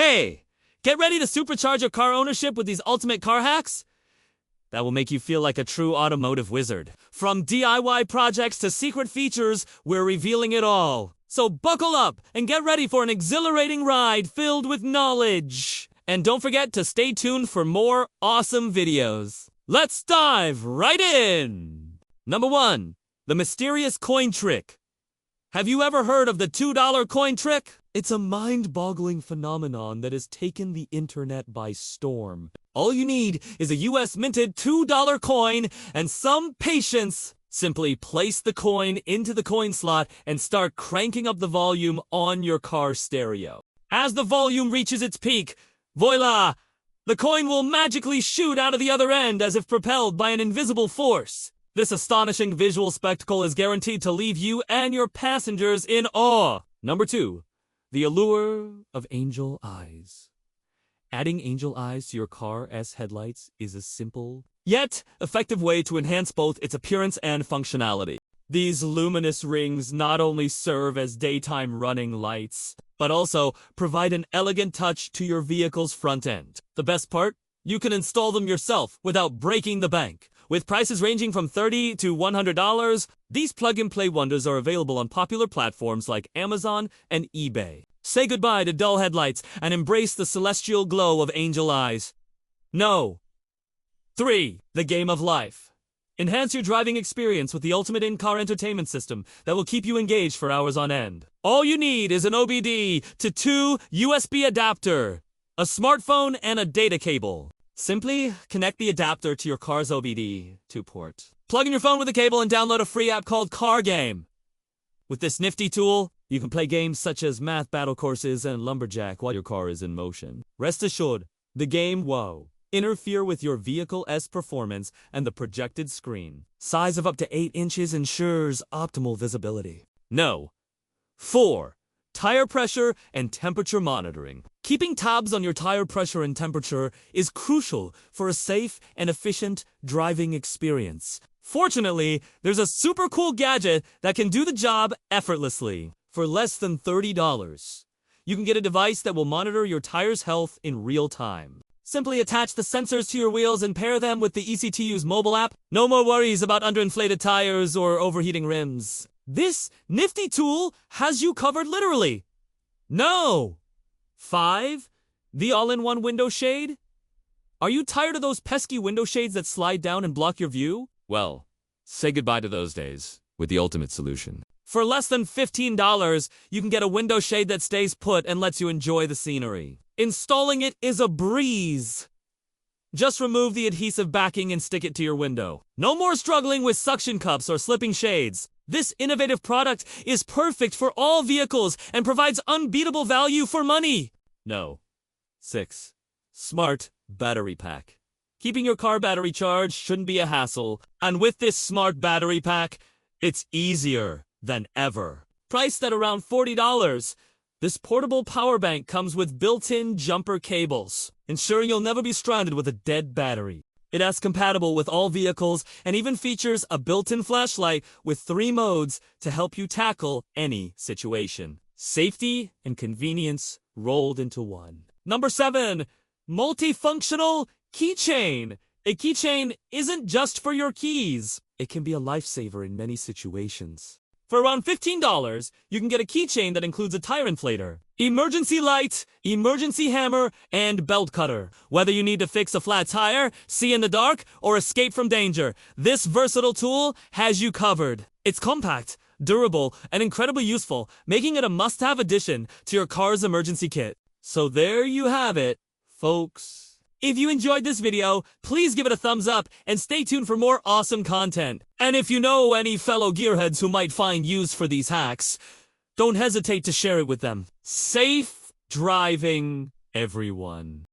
Hey, get ready to supercharge your car ownership with these ultimate car hacks that will make you feel like a true automotive wizard. From DIY projects to secret features, we're revealing it all. So buckle up and get ready for an exhilarating ride filled with knowledge. And don't forget to stay tuned for more awesome videos. Let's dive right in! Number 1. The mysterious coin trick. Have you ever heard of the $2 coin trick? It's a mind-boggling phenomenon that has taken the internet by storm. All you need is a US-minted $2 coin and some patience. Simply place the coin into the coin slot and start cranking up the volume on your car stereo. As the volume reaches its peak, voila! The coin will magically shoot out of the other end as if propelled by an invisible force. This astonishing visual spectacle is guaranteed to leave you and your passengers in awe. Number 2. The allure of angel eyes. Adding angel eyes to your car's headlights is a simple, yet effective way to enhance both its appearance and functionality. These luminous rings not only serve as daytime running lights, but also provide an elegant touch to your vehicle's front end. The best part? You can install them yourself without breaking the bank. With prices ranging from $30 to $100, these plug-and-play wonders are available on popular platforms like Amazon and eBay. Say goodbye to dull headlights and embrace the celestial glow of angel eyes. No. 3. The game of life. Enhance your driving experience with the ultimate in-car entertainment system that will keep you engaged for hours on end. All you need is an OBD to 2 USB adapter, a smartphone, and a data cable. Simply connect the adapter to your car's OBD 2 port. Plug in your phone with the cable and download a free app called Car Game. With this nifty tool, you can play games such as Math Battle Courses and Lumberjack while your car is in motion. Rest assured, the game won't interfere with your vehicle's performance, and the projected screen size of up to 8 inches ensures optimal visibility. No. 4. Tire pressure and temperature monitoring. Keeping tabs on your tire pressure and temperature is crucial for a safe and efficient driving experience. Fortunately, there's a super cool gadget that can do the job effortlessly. For less than $30, you can get a device that will monitor your tire's health in real time. Simply attach the sensors to your wheels and pair them with the EasyToUse mobile app. No more worries about underinflated tires or overheating rims. This nifty tool has you covered literally. No! 5. The all-in-one window shade. Are you tired of those pesky window shades that slide down and block your view? Well, say goodbye to those days with the ultimate solution. For less than $15, you can get a window shade that stays put and lets you enjoy the scenery. Installing it is a breeze. Just remove the adhesive backing and stick it to your window. No more struggling with suction cups or slipping shades. This innovative product is perfect for all vehicles and provides unbeatable value for money. No. 6. Smart battery pack. Keeping your car battery charged shouldn't be a hassle, and with this smart battery pack, it's easier than ever. Priced at around $40, this portable power bank comes with built-in jumper cables, ensuring you'll never be stranded with a dead battery. It is compatible with all vehicles and even features a built-in flashlight with 3 modes to help you tackle any situation. Safety and convenience rolled into one. Number 7. Multifunctional keychain. A keychain isn't just for your keys. It can be a lifesaver in many situations. For around $15, you can get a keychain that includes a tire inflator, emergency light, emergency hammer, and belt cutter. Whether you need to fix a flat tire, see in the dark, or escape from danger, this versatile tool has you covered. It's compact, durable, and incredibly useful, making it a must-have addition to your car's emergency kit. So there you have it, folks. If you enjoyed this video, please give it a thumbs up and stay tuned for more awesome content. And if you know any fellow gearheads who might find use for these hacks, don't hesitate to share it with them. Safe driving, everyone.